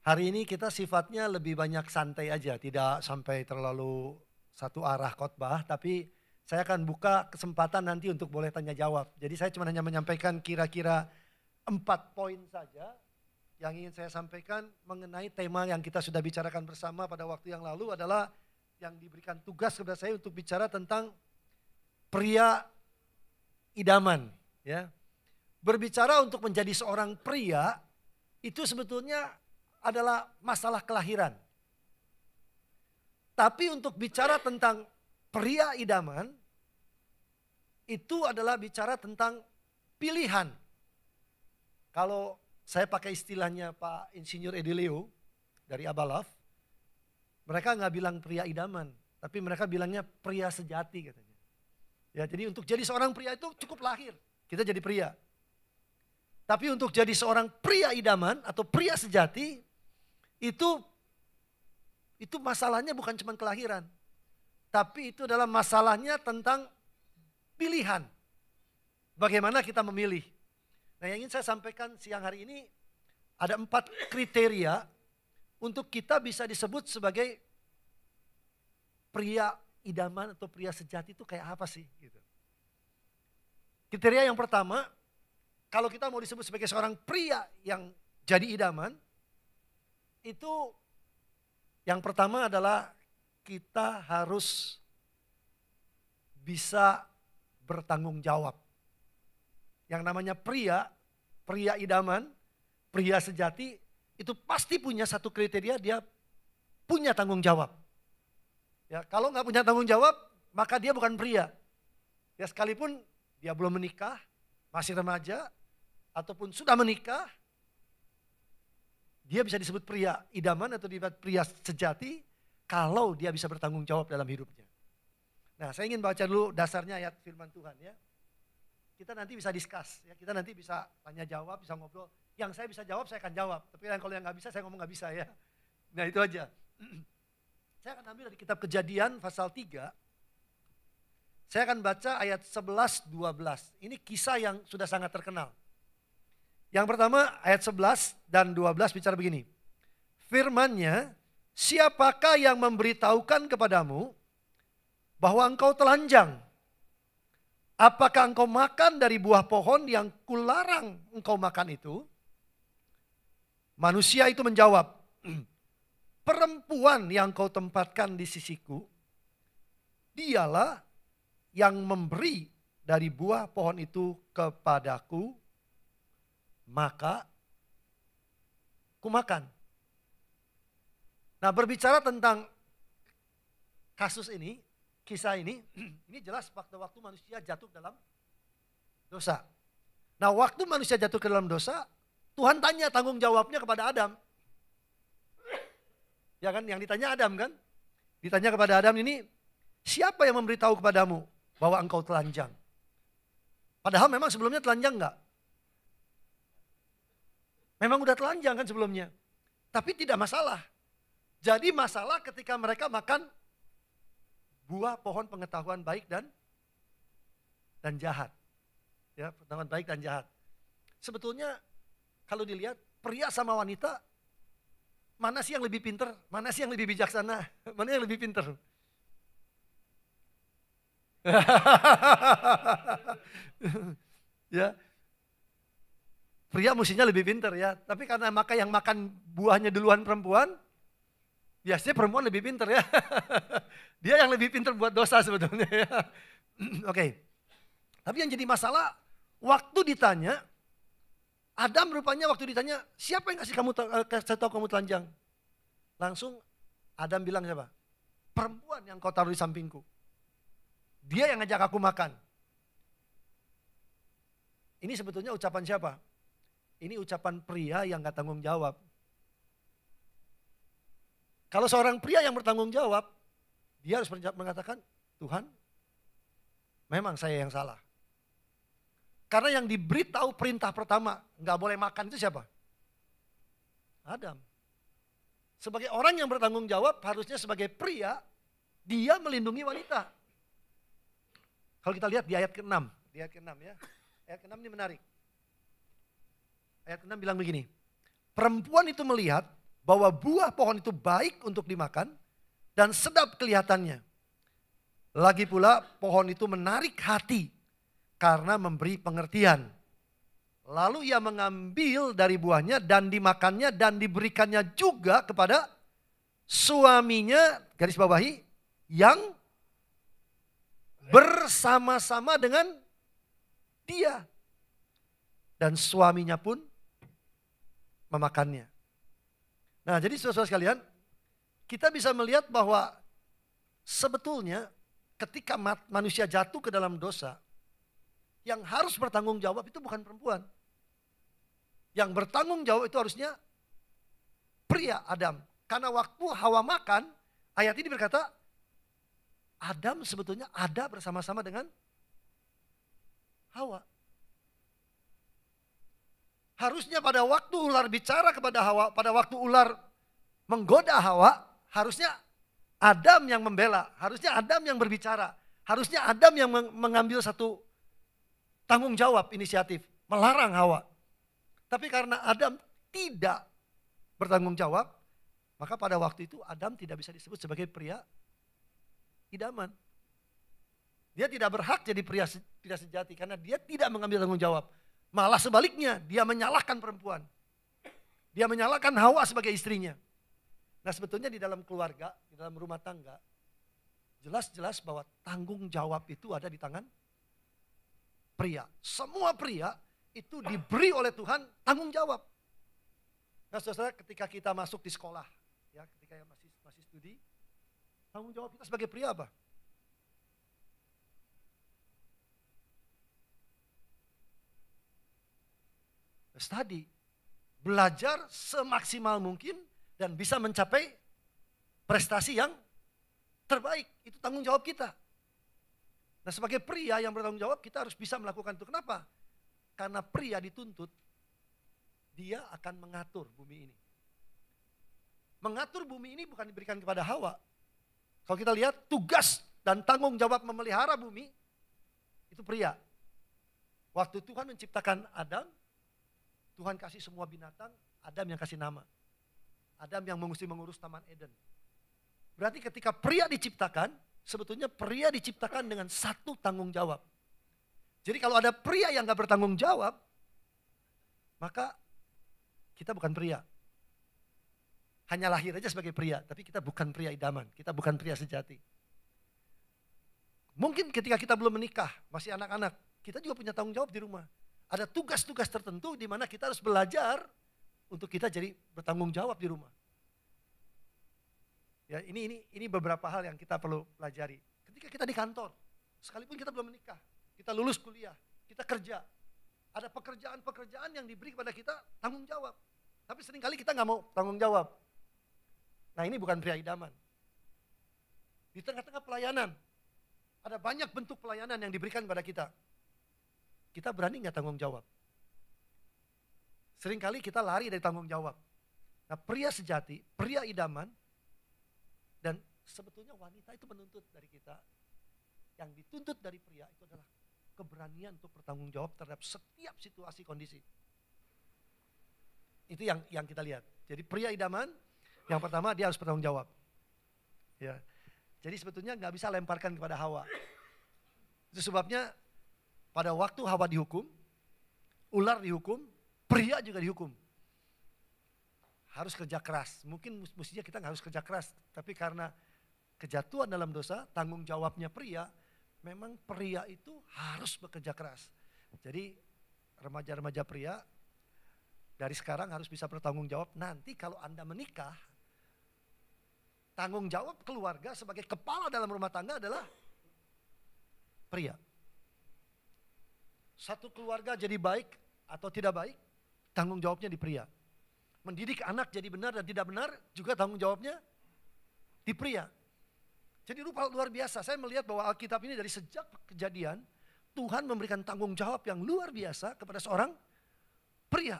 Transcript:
Hari ini kita sifatnya lebih banyak santai aja, tidak sampai terlalu satu arah khotbah, tapi saya akan buka kesempatan nanti untuk boleh tanya jawab. Jadi saya cuma hanya menyampaikan kira-kira 4 poin saja yang ingin saya sampaikan mengenai tema yang kita sudah bicarakan bersama pada waktu yang lalu adalah yang diberikan tugas kepada saya untuk bicara tentang pria idaman. Ya. Berbicara untuk menjadi seorang pria itu sebetulnya adalah masalah kelahiran. Tapi untuk bicara tentang pria idaman, itu adalah bicara tentang pilihan. Kalau saya pakai istilahnya Pak Insinyur Edileo dari Abalaf, mereka nggak bilang pria idaman, tapi mereka bilangnya pria sejati katanya. Ya, jadi untuk jadi seorang pria itu cukup lahir, kita jadi pria. Tapi untuk jadi seorang pria idaman atau pria sejati, itu masalahnya bukan cuma kelahiran. Tapi itu adalah masalahnya tentang pilihan. Bagaimana kita memilih. Nah, yang ingin saya sampaikan siang hari ini ada 4 kriteria untuk kita bisa disebut sebagai pria idaman atau pria sejati itu kayak apa sih? Gitu. Kriteria yang pertama, kalau kita mau disebut sebagai seorang pria yang jadi idaman, itu yang pertama adalah kita harus bisa bertanggung jawab. Yang namanya pria idaman, pria sejati, itu pasti punya satu kriteria, dia punya tanggung jawab. Ya, kalau nggak punya tanggung jawab, maka dia bukan pria. Ya, sekalipun dia belum menikah, masih remaja, ataupun sudah menikah, dia bisa disebut pria idaman atau disebut pria sejati kalau dia bisa bertanggung jawab dalam hidupnya. Nah, saya ingin baca dulu dasarnya ayat firman Tuhan ya. Kita nanti bisa discuss, ya. Kita nanti bisa tanya jawab, bisa ngobrol. Yang saya bisa jawab, saya akan jawab. Tapi kalau yang nggak bisa, saya ngomong nggak bisa ya. Nah, itu aja. Saya akan ambil dari kitab Kejadian pasal 3. Saya akan baca ayat 11-12. Ini kisah yang sudah sangat terkenal. Yang pertama ayat 11 dan 12 bicara begini. Firman-Nya, siapakah yang memberitahukan kepadamu bahwa engkau telanjang? Apakah engkau makan dari buah pohon yang kularang engkau makan itu? Manusia itu menjawab, perempuan yang kau tempatkan di sisiku, dialah yang memberi dari buah pohon itu kepadaku, maka ku makan. Nah, berbicara tentang kasus ini, kisah ini jelas waktu manusia jatuh dalam dosa. Nah, waktu manusia jatuh ke dalam dosa, Tuhan tanya tanggung jawabnya kepada Adam. Ya kan, yang ditanya Adam kan? Ditanya kepada Adam ini, siapa yang memberitahu kepadamu bahwa engkau telanjang? Padahal memang sebelumnya telanjang enggak? Memang udah telanjang kan sebelumnya. Tapi tidak masalah. Jadi masalah ketika mereka makan buah pohon pengetahuan baik dan jahat. Ya, pengetahuan baik dan jahat. Sebetulnya kalau dilihat pria sama wanita, mana sih yang lebih pinter? Mana sih yang lebih bijaksana? Mana yang lebih pinter? Ya. Pria mestinya lebih pinter ya, tapi karena yang makan buahnya duluan perempuan, biasanya perempuan lebih pinter ya. Dia yang lebih pinter buat dosa sebetulnya ya. Oke. Tapi yang jadi masalah, waktu ditanya, Adam rupanya waktu ditanya, siapa yang kasih tahu kamu telanjang? Langsung Adam bilang siapa? Perempuan yang kau taruh di sampingku. Dia yang ngajak aku makan. Ini sebetulnya ucapan siapa? Ini ucapan pria yang gak tanggung jawab. Kalau seorang pria yang bertanggung jawab, dia harus mengatakan, Tuhan, memang saya yang salah. Karena yang diberitahu perintah pertama, gak boleh makan itu siapa? Adam. Sebagai orang yang bertanggung jawab, harusnya sebagai pria, dia melindungi wanita. Kalau kita lihat di ayat ke-6, ya. Ayat ke-6 ini menarik. Ayat ke-6 bilang begini, perempuan itu melihat bahwa buah pohon itu baik untuk dimakan dan sedap kelihatannya. Lagi pula pohon itu menarik hati karena memberi pengertian. Lalu ia mengambil dari buahnya dan dimakannya dan diberikannya juga kepada suaminya, garis bawahi, yang bersama-sama dengan dia. Dan suaminya pun memakannya. Nah, jadi saudara-saudara sekalian, kita bisa melihat bahwa sebetulnya ketika manusia jatuh ke dalam dosa, yang harus bertanggung jawab itu bukan perempuan. Yang bertanggung jawab itu harusnya pria Adam. Karena waktu Hawa makan, ayat ini berkata, Adam sebetulnya ada bersama-sama dengan Hawa. Harusnya pada waktu ular bicara kepada Hawa, pada waktu ular menggoda Hawa, harusnya Adam yang membela, harusnya Adam yang berbicara, harusnya Adam yang mengambil satu tanggung jawab inisiatif, melarang Hawa. Tapi karena Adam tidak bertanggung jawab, maka pada waktu itu Adam tidak bisa disebut sebagai pria idaman. Dia tidak berhak jadi pria tidak sejati karena dia tidak mengambil tanggung jawab. Malah sebaliknya, dia menyalahkan perempuan. Dia menyalahkan Hawa sebagai istrinya. Nah, sebetulnya di dalam keluarga, di dalam rumah tangga, jelas-jelas bahwa tanggung jawab itu ada di tangan pria. Semua pria itu diberi oleh Tuhan tanggung jawab. Nah, saudara, ketika kita masuk di sekolah, ya, ketika masih studi, tanggung jawab kita sebagai pria apa? Study, belajar semaksimal mungkin dan bisa mencapai prestasi yang terbaik. Itu tanggung jawab kita. Nah, sebagai pria yang bertanggung jawab, kita harus bisa melakukan itu. Kenapa? Karena pria dituntut, dia akan mengatur bumi ini. Mengatur bumi ini bukan diberikan kepada Hawa. Kalau kita lihat tugas dan tanggung jawab memelihara bumi, itu pria. Waktu Tuhan menciptakan Adam, Tuhan kasih semua binatang, Adam yang kasih nama. Adam yang mengurus Taman Eden. Berarti ketika pria diciptakan, sebetulnya pria diciptakan dengan satu tanggung jawab. Jadi kalau ada pria yang gak bertanggung jawab, maka kita bukan pria. Hanya lahir aja sebagai pria, tapi kita bukan pria idaman, kita bukan pria sejati. Mungkin ketika kita belum menikah, masih anak-anak, kita juga punya tanggung jawab di rumah. Ada tugas-tugas tertentu di mana kita harus belajar untuk kita jadi bertanggung jawab di rumah. Ya, ini beberapa hal yang kita perlu pelajari. Ketika kita di kantor, sekalipun kita belum menikah, kita lulus kuliah, kita kerja. Ada pekerjaan-pekerjaan yang diberi kepada kita tanggung jawab. Tapi seringkali kita nggak mau tanggung jawab. Nah, ini bukan pria idaman. Di tengah-tengah pelayanan, ada banyak bentuk pelayanan yang diberikan kepada kita. Kita berani nggak tanggung jawab? Seringkali kita lari dari tanggung jawab. Nah, pria sejati, pria idaman, dan sebetulnya wanita itu menuntut dari kita. Yang dituntut dari pria itu adalah keberanian untuk bertanggung jawab terhadap setiap situasi kondisi. Itu yang kita lihat. Jadi pria idaman, yang pertama dia harus bertanggung jawab. Ya. Jadi sebetulnya nggak bisa lemparkan kepada Hawa. Itu sebabnya pada waktu Hawa dihukum, ular dihukum, pria juga dihukum. Harus kerja keras. Mungkin mestinya kita nggak harus kerja keras, tapi karena kejatuhan dalam dosa, tanggung jawabnya pria, memang pria itu harus bekerja keras. Jadi remaja-remaja pria dari sekarang harus bisa bertanggung jawab. Nanti kalau Anda menikah, tanggung jawab keluarga sebagai kepala dalam rumah tangga adalah pria. Satu keluarga jadi baik atau tidak baik, tanggung jawabnya di pria. Mendidik anak jadi benar dan tidak benar, juga tanggung jawabnya di pria. Jadi luar biasa, saya melihat bahwa Alkitab ini dari sejak Kejadian, Tuhan memberikan tanggung jawab yang luar biasa kepada seorang pria.